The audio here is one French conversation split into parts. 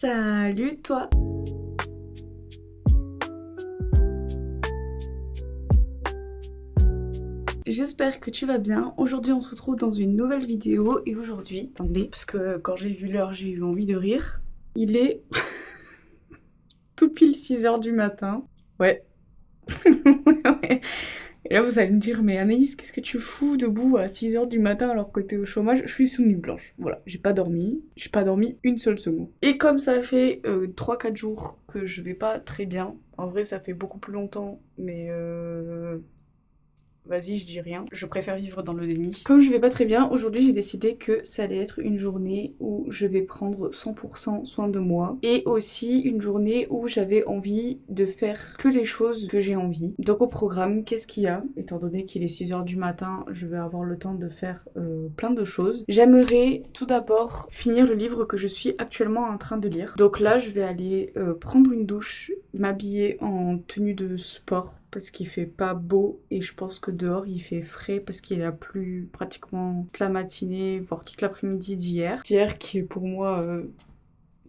Salut toi! J'espère que tu vas bien. Aujourd'hui on se retrouve dans une nouvelle vidéo et aujourd'hui, attendez, parce que quand j'ai vu l'heure j'ai eu envie de rire. Il est tout pile 6 h du matin. Ouais. Ouais. Et là vous allez me dire, mais Anaïs, qu'est-ce que tu fous debout à 6 h du matin alors que t'es au chômage? Je suis sous nuit blanche. Voilà, j'ai pas dormi une seule seconde. Et comme ça fait 3-4 jours que je vais pas très bien, en vrai ça fait beaucoup plus longtemps, mais vas-y, je dis rien. Je préfère vivre dans le déni. Comme je vais pas très bien, aujourd'hui j'ai décidé que ça allait être une journée où je vais prendre 100% soin de moi. Et aussi une journée où j'avais envie de faire que les choses que j'ai envie. Donc au programme, qu'est-ce qu'il y a? Étant donné qu'il est 6 h du matin, je vais avoir le temps de faire plein de choses. J'aimerais tout d'abord finir le livre que je suis actuellement en train de lire. Donc là, je vais aller prendre une douche, m'habiller en tenue de sport parce qu'il fait pas beau et je pense que dehors il fait frais parce qu'il a plu pratiquement toute la matinée, voire toute l'après-midi d'hier. D'hier qui est pour moi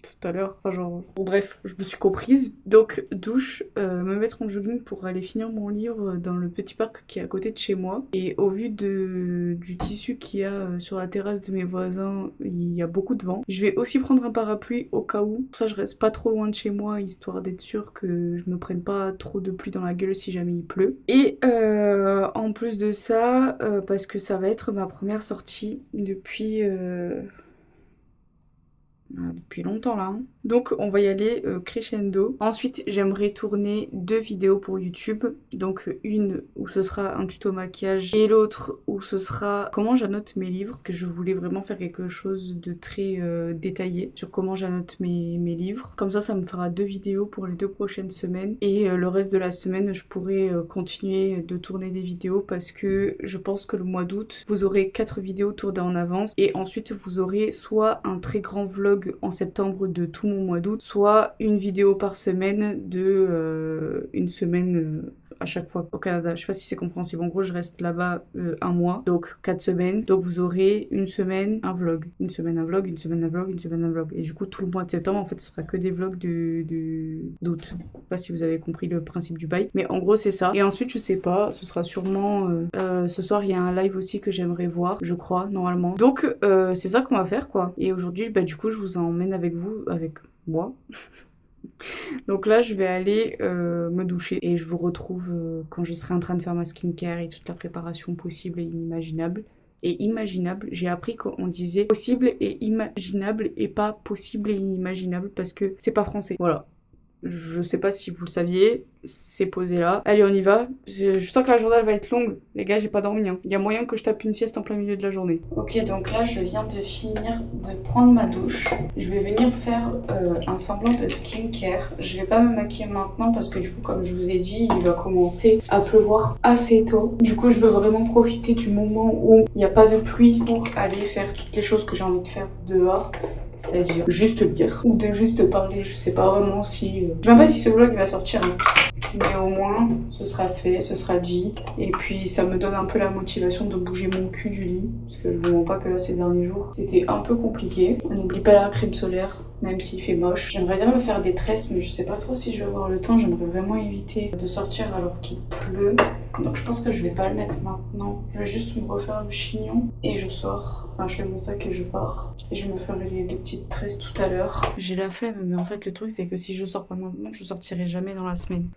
tout à l'heure, enfin genre... Bon bref, je me suis comprise. Donc douche, me mettre en jogging pour aller finir mon livre dans le petit parc qui est à côté de chez moi. Et au vu du tissu qu'il y a sur la terrasse de mes voisins, il y a beaucoup de vent. Je vais aussi prendre un parapluie au cas où. Pour ça je reste pas trop loin de chez moi, histoire d'être sûre que je me prenne pas trop de pluie dans la gueule si jamais il pleut. Et en plus de ça, parce que ça va être ma première sortie depuis longtemps là. Hein. Donc on va y aller crescendo. Ensuite j'aimerais tourner 2 vidéos pour YouTube. Donc une où ce sera un tuto maquillage et l'autre où ce sera comment j'annote mes livres. Que je voulais vraiment faire quelque chose de très détaillé sur comment j'annote mes livres. Comme ça me fera 2 vidéos pour les 2 prochaines semaines. Et le reste de la semaine je pourrai continuer de tourner des vidéos parce que je pense que le mois d'août vous aurez 4 vidéos tournées en avance. Et ensuite vous aurez soit un très grand vlog en septembre de tout mon mois d'août, soit une vidéo par semaine de une semaine à chaque fois au Canada. Je sais pas si c'est compréhensible. En gros, je reste là-bas un mois, donc 4 semaines. Donc vous aurez une semaine un vlog, une semaine un vlog, une semaine un vlog, une semaine un vlog. Et du coup, tout le mois de septembre, en fait, ce sera que des vlogs d'août. Je sais pas si vous avez compris le principe du bail, mais en gros, c'est ça. Et ensuite, je sais pas, ce sera sûrement ce soir, il y a un live aussi que j'aimerais voir, je crois, normalement. Donc c'est ça qu'on va faire, quoi. Et aujourd'hui, bah du coup, je vous emmène avec vous, avec moi. Donc là je vais aller me doucher et je vous retrouve quand je serai en train de faire ma skincare et toute la préparation possible et inimaginable. Et imaginable, j'ai appris qu'on disait possible et imaginable et pas possible et inimaginable parce que c'est pas français. Voilà. Je sais pas si vous le saviez, c'est posé là. Allez, on y va. Je sens que la journée elle va être longue. Les gars, j'ai pas dormi. Hein. Il y a moyen que je tape une sieste en plein milieu de la journée. Ok, donc là, je viens de finir de prendre ma douche. Je vais venir faire un semblant de skincare. Je vais pas me maquiller maintenant parce que du coup, comme je vous ai dit, il va commencer à pleuvoir assez tôt. Du coup, je veux vraiment profiter du moment où il n'y a pas de pluie pour aller faire toutes les choses que j'ai envie de faire dehors. C'est-à-dire juste lire ou de juste parler. Je sais pas vraiment si... Je sais même pas si ce vlog va sortir. Hein. Mais au moins, ce sera fait, ce sera dit. Et puis, ça me donne un peu la motivation de bouger mon cul du lit. Parce que je vous mens pas que là, ces derniers jours, c'était un peu compliqué. On n'oublie pas la crème solaire, même s'il fait moche. J'aimerais bien me faire des tresses, mais je sais pas trop si je vais avoir le temps. J'aimerais vraiment éviter de sortir alors qu'il pleut. Donc je pense que je vais pas le mettre maintenant. Je vais juste me refaire le chignon et je sors. Enfin, je fais mon sac et je pars. Et je me ferai les 2 petites tresses tout à l'heure. J'ai la flemme, mais en fait, le truc, c'est que si je sors pas maintenant, je sortirai jamais dans la semaine.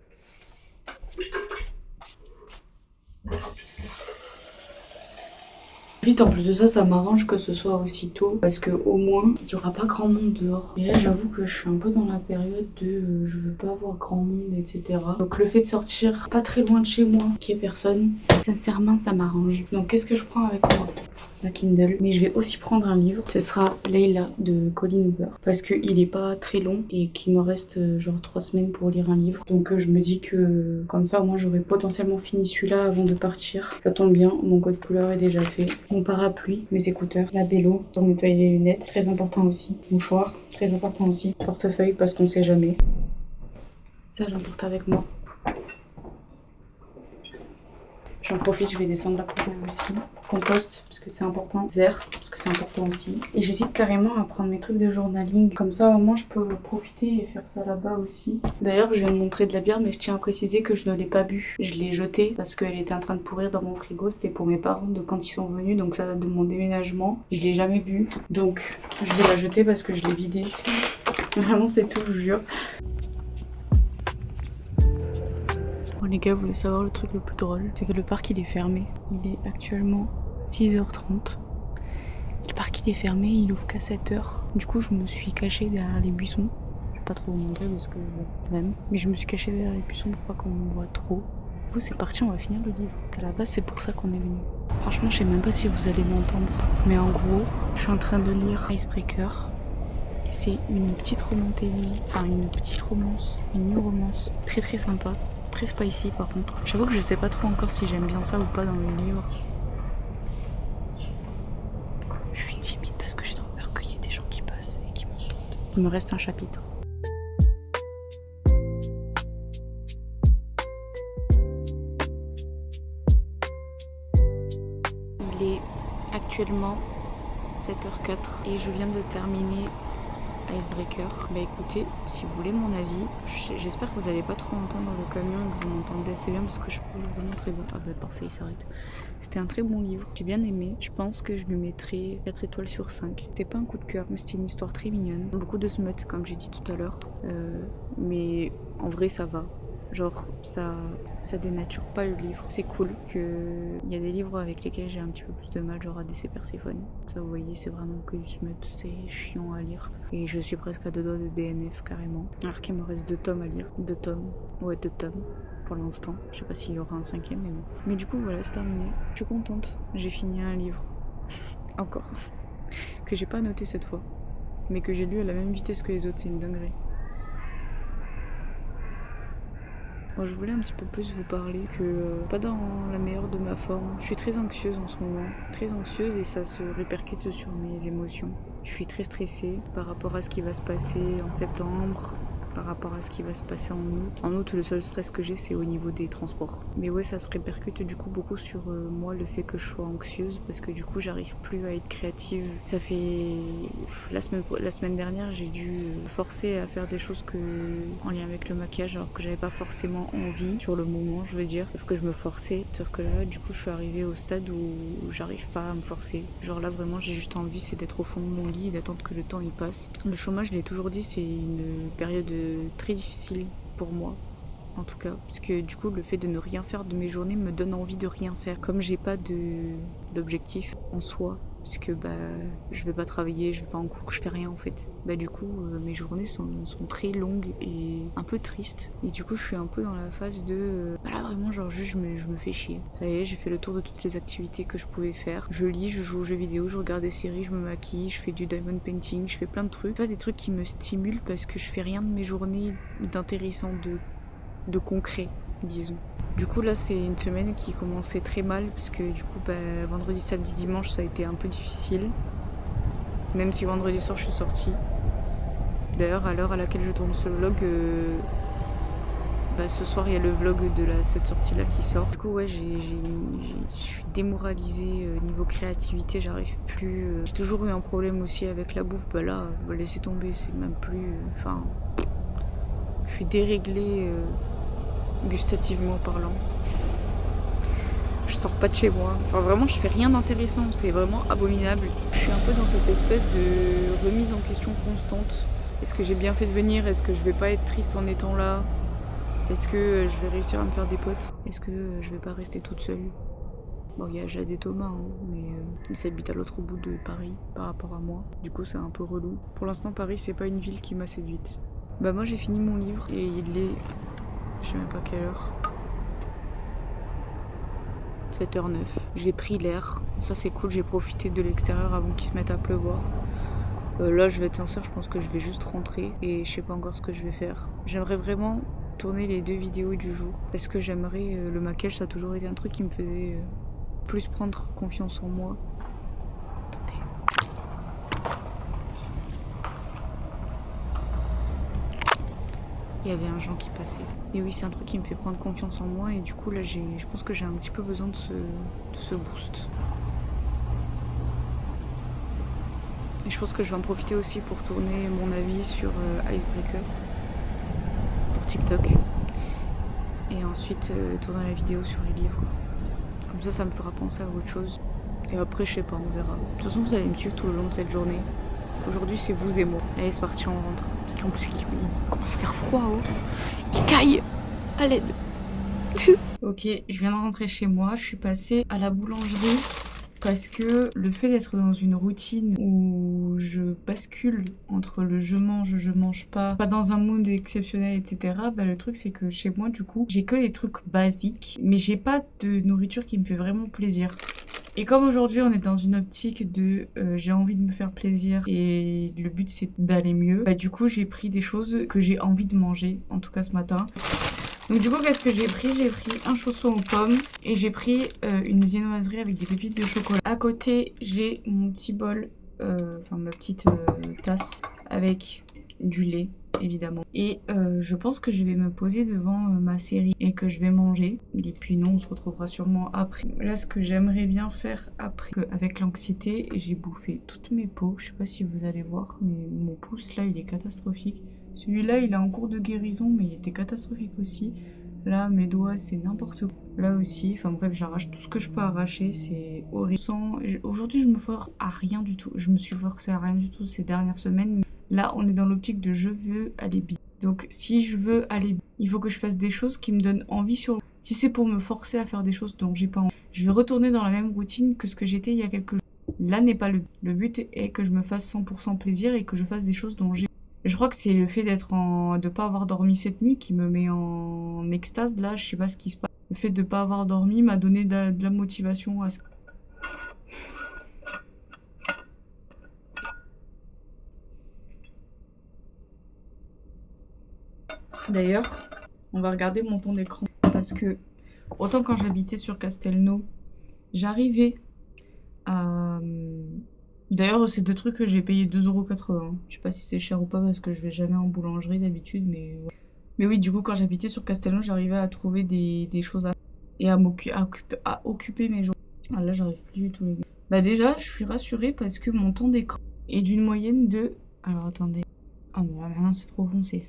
Vite, en plus de ça, ça m'arrange que ce soit aussi tôt parce que au moins il y aura pas grand monde dehors. Et là, j'avoue que je suis un peu dans la période de je veux pas avoir grand monde, etc. Donc le fait de sortir pas très loin de chez moi, qu'il y ait personne, sincèrement, ça m'arrange. Donc qu'est-ce que je prends avec moi? La Kindle, mais je vais aussi prendre un livre. Ce sera Layla de Colleen Hoover parce qu'il est pas très long et qu'il me reste genre 3 semaines pour lire un livre. Donc je me dis que comme ça, au moins j'aurais potentiellement fini celui-là avant de partir. Ça tombe bien, mon code couleur est déjà fait. Mon parapluie, mes écouteurs, la bélo pour nettoyer les lunettes, très important aussi. Mouchoir, très important aussi. Portefeuille parce qu'on sait jamais. Ça j'emporte avec moi. J'en profite, je vais descendre la poubelle aussi. Compost, parce que c'est important. Vert, parce que c'est important aussi. Et j'hésite carrément à prendre mes trucs de journaling. Comme ça, au moins, je peux profiter et faire ça là-bas aussi. D'ailleurs, je viens de montrer de la bière, mais je tiens à préciser que je ne l'ai pas bu. Je l'ai jetée parce qu'elle était en train de pourrir dans mon frigo. C'était pour mes parents de quand ils sont venus, donc ça date de mon déménagement. Je l'ai jamais bu. Donc, je vais la jeter parce que je l'ai vidée. Vraiment, c'est tout, je vous jure. Bon les gars, vous voulez savoir le truc le plus drôle? C'est que le parc il est fermé. Il est actuellement 6h30. Et le parc il est fermé, il ouvre qu'à 7h. Du coup je me suis cachée derrière les buissons. Je vais pas trop vous montrer parce que bon, même. Mais je me suis cachée derrière les buissons pour pas qu'on me voit trop. Du coup c'est parti, on va finir le livre. À la base c'est pour ça qu'on est venu. Franchement je sais même pas si vous allez m'entendre. Mais en gros, je suis en train de lire Icebreaker. Et c'est une petite remontée, enfin une petite romance, une new romance. Très très sympa. Très spicy par contre. J'avoue que je sais pas trop encore si j'aime bien ça ou pas dans le livre. Je suis timide parce que j'ai trop peur qu'il y ait des gens qui passent et qui m'entendent. Il me reste un chapitre. Il est actuellement 7h04 et je viens de terminer Icebreaker. Bah écoutez, si vous voulez mon avis, j'espère que vous allez pas trop entendre le camion et que vous m'entendez assez bien parce que je peux vraiment très bien. Ah bah parfait, il s'arrête. C'était un très bon livre, j'ai bien aimé. Je pense que je lui mettrais 4 étoiles sur 5. C'était pas un coup de cœur, mais c'était une histoire très mignonne. Beaucoup de smut comme j'ai dit tout à l'heure. Mais en vrai ça va. Genre ça dénature pas le livre. C'est cool que il y a des livres avec lesquels j'ai un petit peu plus de mal, genre ADC Perséphone. Ça vous voyez, c'est vraiment que du smut, c'est chiant à lire. Et je suis presque à 2 doigts de DNF carrément. Alors qu'il me reste 2 tomes à lire. 2 tomes. Ouais, 2 tomes. Pour l'instant. Je sais pas s'il y aura un 5e, mais bon. Mais du coup voilà, c'est terminé. Je suis contente. J'ai fini un livre. Encore. Que j'ai pas noté cette fois. Mais que j'ai lu à la même vitesse que les autres, c'est une dinguerie. Moi, je voulais un petit peu plus vous parler que pas dans la meilleure de ma forme. Je suis très anxieuse en ce moment, très anxieuse et ça se répercute sur mes émotions. Je suis très stressée par rapport à ce qui va se passer en septembre, par rapport à ce qui va se passer en août. En août, le seul stress que j'ai, c'est au niveau des transports. Mais ouais, ça se répercute du coup beaucoup sur moi, le fait que je sois anxieuse, parce que du coup, j'arrive plus à être créative. Ça fait... La semaine dernière, j'ai dû forcer à faire des choses en lien avec le maquillage, alors que j'avais pas forcément envie, sur le moment, je veux dire. Sauf que je me forçais. Sauf que là, du coup, je suis arrivée au stade où j'arrive pas à me forcer. Genre là, vraiment, j'ai juste envie, c'est d'être au fond de mon lit et d'attendre que le temps y passe. Le chômage, je l'ai toujours dit, c'est une période très difficile pour moi en tout cas, parce que du coup le fait de ne rien faire de mes journées me donne envie de rien faire, comme j'ai pas d'objectif en soi, parce que je vais pas travailler, je vais pas en cours, je fais rien en fait. Du coup mes journées sont très longues et un peu tristes, et du coup je suis un peu dans la phase de là vraiment genre juste je me fais chier. Ça y est, j'ai fait le tour de toutes les activités que je pouvais faire. Je lis, je joue aux jeux vidéo, je regarde des séries, je me maquille, je fais du diamond painting, je fais plein de trucs, pas des trucs qui me stimulent parce que je fais rien de mes journées d'intéressant, de concret, disons. Du coup là c'est une semaine qui commençait très mal parce que du coup vendredi, samedi, dimanche ça a été un peu difficile. Même si vendredi soir je suis sortie. D'ailleurs à l'heure à laquelle je tourne ce vlog, ce soir il y a le vlog de cette sortie là qui sort. Du coup ouais je suis démoralisée niveau créativité, j'arrive plus. J'ai toujours eu un problème aussi avec la bouffe, là laissez tomber, c'est même plus. Je suis déréglée gustativement parlant. Je sors pas de chez moi. Vraiment, je fais rien d'intéressant. C'est vraiment abominable. Je suis un peu dans cette espèce de remise en question constante. Est-ce que j'ai bien fait de venir? Est-ce que je vais pas être triste en étant là? Est-ce que je vais réussir à me faire des potes? Est-ce que je vais pas rester toute seule? Bon, il y a Jade et Thomas, mais ils habitent à l'autre bout de Paris par rapport à moi. Du coup, c'est un peu relou. Pour l'instant, Paris, c'est pas une ville qui m'a séduite. Moi, j'ai fini mon livre et il est... Je sais même pas quelle heure. 7h09. J'ai pris l'air. Ça, c'est cool. J'ai profité de l'extérieur avant qu'il se mette à pleuvoir. Là, je vais être sincère, je pense que je vais juste rentrer et je sais pas encore ce que je vais faire. J'aimerais vraiment tourner les 2 vidéos du jour parce que j'aimerais... le maquillage, ça a toujours été un truc qui me faisait plus prendre confiance en moi. Il y avait un Jean qui passait. Et oui, c'est un truc qui me fait prendre confiance en moi et du coup là je pense que j'ai un petit peu besoin de ce boost. Et je pense que je vais en profiter aussi pour tourner mon avis sur Icebreaker pour TikTok. Et ensuite tourner la vidéo sur les livres. Comme ça me fera penser à autre chose. Et après, je sais pas, on verra. De toute façon, vous allez me suivre tout le long de cette journée. Aujourd'hui, c'est vous et moi. Allez, c'est parti, on rentre. Parce qu'en plus, il commence à faire froid, oh. Il caille. À l'aide. Ok, je viens de rentrer chez moi. Je suis passée à la boulangerie. Parce que le fait d'être dans une routine où je bascule entre le je mange pas dans un mood exceptionnel, etc. Bah, le truc c'est que chez moi du coup, j'ai que les trucs basiques, mais j'ai pas de nourriture qui me fait vraiment plaisir. Et comme aujourd'hui on est dans une optique de j'ai envie de me faire plaisir et le but c'est d'aller mieux, bah du coup j'ai pris des choses que j'ai envie de manger, en tout cas ce matin. Donc du coup, qu'est-ce que j'ai pris? J'ai pris un chausson aux pommes et j'ai pris une viennoiserie avec des pépites de chocolat. À côté, j'ai mon petit bol, enfin ma petite tasse avec du lait, évidemment. Et je pense que je vais me poser devant ma série et que je vais manger. Et puis nous, on se retrouvera sûrement après. Là, ce que j'aimerais bien faire après, avec l'anxiété, j'ai bouffé toutes mes peaux. Je sais pas si vous allez voir, mais mon pouce là, il est catastrophique. Celui-là, il est en cours de guérison, mais il était catastrophique aussi. Là, mes doigts, c'est n'importe quoi. Là aussi, enfin bref, j'arrache tout ce que je peux arracher, c'est horrible. Aujourd'hui, je me force à rien du tout. Je me suis forcée à rien du tout ces dernières semaines. Là, on est dans l'optique de je veux aller bien. Donc, si je veux aller bien, il faut que je fasse des choses qui me donnent envie sur... Si c'est pour me forcer à faire des choses dont j'ai pas envie, je vais retourner dans la même routine que ce que j'étais il y a quelques jours. Là n'est pas le but. Le but est que je me fasse 100% plaisir et que je fasse des choses dont j'ai... Je crois que c'est le fait de pas avoir dormi cette nuit qui me met en extase. Là, je sais pas ce qui se passe. Le fait de pas avoir dormi m'a donné de la motivation à ce... D'ailleurs, on va regarder mon temps d'écran. Parce que, autant quand j'habitais sur Castelnau, j'arrivais à... D'ailleurs, c'est deux trucs que j'ai payé 2,80 €. Je sais pas si c'est cher ou pas parce que je vais jamais en boulangerie d'habitude, mais... Mais oui, du coup, quand j'habitais sur Castelnau, j'arrivais à trouver des choses à... Et à occuper mes journées. Ah là, j'arrive plus du tout, les gars. Bah déjà, je suis rassurée parce que mon temps d'écran est d'une moyenne de... Alors, attendez. Ah mais là, maintenant, c'est trop foncé.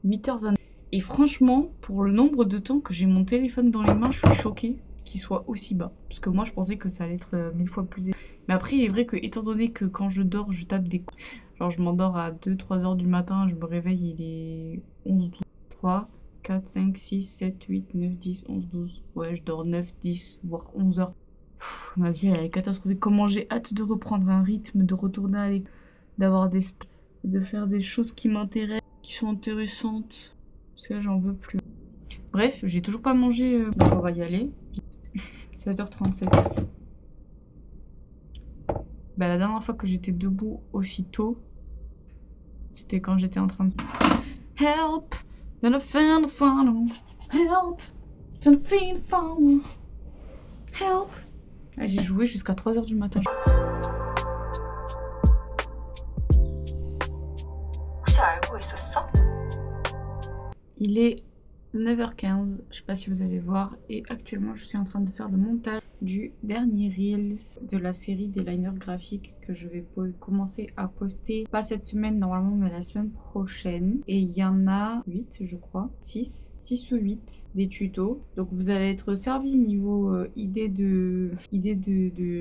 8h22. Et franchement, pour le nombre de temps que j'ai mon téléphone dans les mains, je suis choquée qu'il soit aussi bas. Parce que moi, je pensais que ça allait être 1000 fois plus élevé. Mais après, il est vrai que, étant donné que quand je dors, je tape des... Genre, je m'endors à 2-3 heures du matin, je me réveille, il est 11, 12, 3, 4, 5, 6, 7, 8, 9, 10, 11, 12. Ouais, je dors 9, 10, voire 11 heures. Ma vie, elle est catastrophique. Comment j'ai hâte de reprendre un rythme, de retourner à l'école, d'avoir des... de faire des choses qui m'intéressent, qui sont intéressantes. Parce que là, j'en veux plus. Bref, j'ai toujours pas mangé. Donc on va y aller. 7h37. Bah, la dernière fois que j'étais debout aussitôt, c'était quand j'étais en train de... Help! Then I found a funnel. Help! Then I found a funnel. Help! Ah, j'ai joué jusqu'à 3h du matin. Il est 9h15, je sais pas si vous allez voir, et actuellement je suis en train de faire le montage du dernier Reels de la série des liners graphiques que je vais commencer à poster, pas cette semaine normalement, mais la semaine prochaine. Et il y en a 8, je crois, 6 ou 8 des tutos. Donc vous allez être servi niveau idée de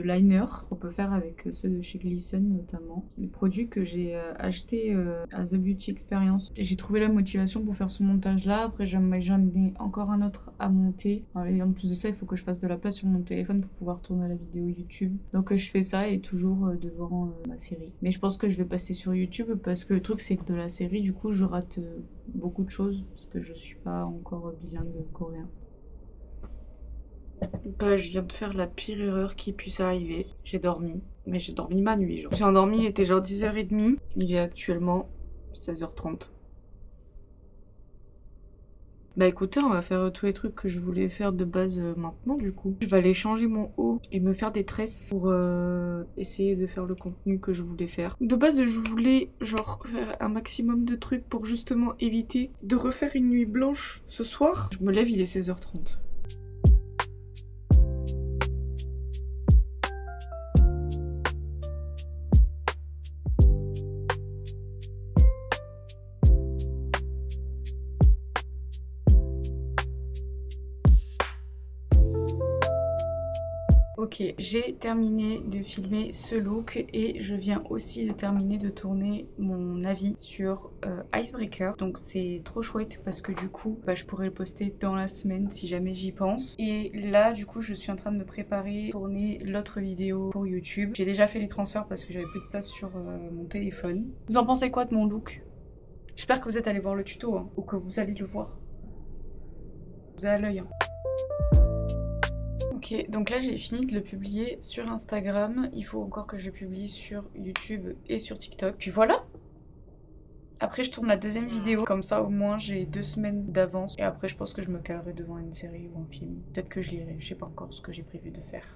liner qu'on peut faire avec ceux de chez Glisson notamment. Les produits que j'ai achetés à The Beauty Experience. Et j'ai trouvé la motivation pour faire ce montage là. Après j'en ai encore un autre à monter. Et en plus de ça, il faut que je fasse de la place sur mon téléphone pour pouvoir tourner la vidéo YouTube. Donc je fais ça et toujours devant ma série. Mais je pense que je vais passer sur YouTube parce que le truc c'est que de la série, du coup je rate beaucoup de choses parce que je suis pas encore bilingue coréen. Bah, je viens de faire la pire erreur qui puisse arriver. J'ai dormi, mais j'ai dormi ma nuit. Genre. Je me suis endormie, il était genre 10h30. Il est actuellement 16h30. Bah écoutez, on va faire tous les trucs que je voulais faire de base maintenant du coup. Je vais aller changer mon haut et me faire des tresses pour essayer de faire le contenu que je voulais faire. De base, je voulais genre faire un maximum de trucs pour justement éviter de refaire une nuit blanche ce soir. Je me lève, il est 16h30. Ok, j'ai terminé de filmer ce look et je viens aussi de terminer de tourner mon avis sur Icebreaker. Donc c'est trop chouette parce que du coup, je pourrais le poster dans la semaine si jamais j'y pense. Et là, du coup, je suis en train de me préparer pour tourner l'autre vidéo pour YouTube. J'ai déjà fait les transferts parce que j'avais plus de place sur mon téléphone. Vous en pensez quoi de mon look? J'espère que vous êtes allé voir le tuto hein, ou que vous allez le voir. Vous avez à l'œil. Hein. Ok, donc là j'ai fini de le publier sur Instagram. Il faut encore que je le publie sur YouTube et sur TikTok. Puis voilà. Après je tourne la deuxième vidéo. Comme ça au moins j'ai 2 semaines d'avance. Et après je pense que je me calerai devant une série ou un film. Peut-être que je lirai. Je sais pas encore ce que j'ai prévu de faire.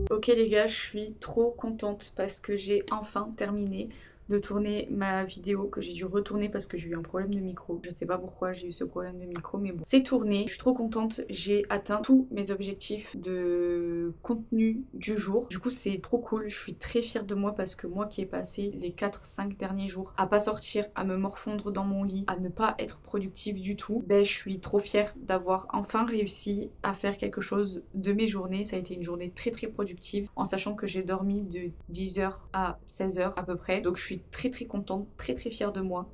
Ok les gars, je suis trop contente parce que j'ai enfin terminé de tourner ma vidéo que j'ai dû retourner parce que j'ai eu un problème de micro. Je sais pas pourquoi j'ai eu ce problème de micro mais bon. C'est tourné, je suis trop contente, j'ai atteint tous mes objectifs de contenu du jour. Du coup c'est trop cool, je suis très fière de moi parce que moi qui ai passé les 4-5 derniers jours à pas sortir, à me morfondre dans mon lit, à ne pas être productive du tout, je suis trop fière d'avoir enfin réussi à faire quelque chose de mes journées. Ça a été une journée très productive en sachant que j'ai dormi de 10h à 16h à peu près. Donc je suis très contente, très fière de moi.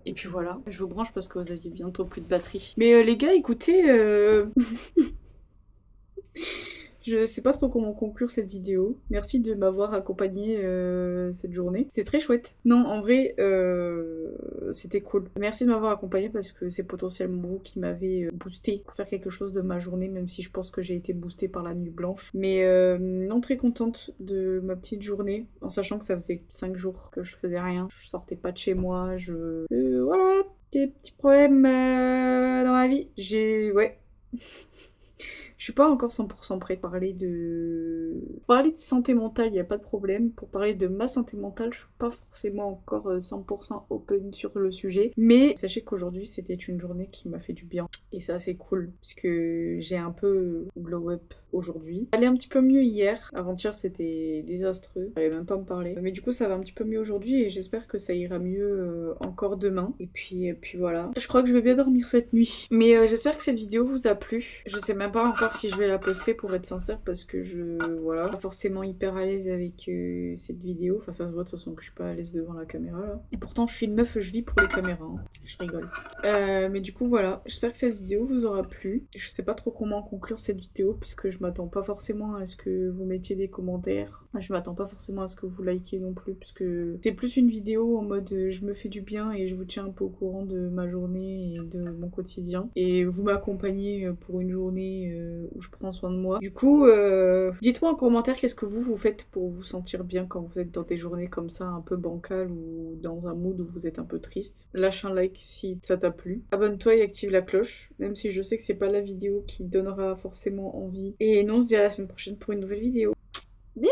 Et puis voilà, je vous branche parce que vous aviez bientôt plus de batterie. Mais les gars, écoutez, je sais pas trop comment conclure cette vidéo. Merci de m'avoir accompagné cette journée. C'était très chouette. Non, en vrai, c'était cool. Merci de m'avoir accompagné parce que c'est potentiellement vous qui m'avez boosté pour faire quelque chose de ma journée, même si je pense que j'ai été boostée par la nuit blanche. Mais non, très contente de ma petite journée, en sachant que ça faisait 5 jours que je faisais rien. Je sortais pas de chez moi, voilà, des petits problèmes dans ma vie. Ouais. Je suis pas encore 100% prête pour parler de... santé mentale, il n'y a pas de problème. Pour parler de ma santé mentale, je suis pas forcément encore 100% open sur le sujet. Mais sachez qu'aujourd'hui, c'était une journée qui m'a fait du bien. Et ça, c'est cool. Parce que j'ai un peu glow up aujourd'hui. Ça allait un petit peu mieux hier. Avant-hier, c'était désastreux. Fallait même pas me parler. Mais du coup, ça va un petit peu mieux aujourd'hui. Et j'espère que ça ira mieux encore demain. Et puis voilà. Je crois que je vais bien dormir cette nuit. Mais j'espère que cette vidéo vous a plu. Je sais même pas encore si je vais la poster pour être sincère parce que voilà, pas forcément hyper à l'aise avec cette vidéo. Enfin ça se voit de toute façon que je suis pas à l'aise devant la caméra là. Et pourtant je suis une meuf, je vis pour les caméras. Hein. Je rigole. Mais du coup voilà, j'espère que cette vidéo vous aura plu. Je sais pas trop comment conclure cette vidéo parce que je m'attends pas forcément à ce que vous mettiez des commentaires. Je m'attends pas forcément à ce que vous likiez non plus parce que c'est plus une vidéo en mode je me fais du bien et je vous tiens un peu au courant de ma journée et de mon quotidien. Et vous m'accompagnez pour une journée où je prends soin de moi. Du coup, dites-moi en commentaire qu'est-ce que vous faites pour vous sentir bien quand vous êtes dans des journées comme ça un peu bancales ou dans un mood où vous êtes un peu triste. Lâche un like si ça t'a plu. Abonne-toi et active la cloche, même si je sais que c'est pas la vidéo qui donnera forcément envie. Et non, on se dit à la semaine prochaine pour une nouvelle vidéo. Bisous!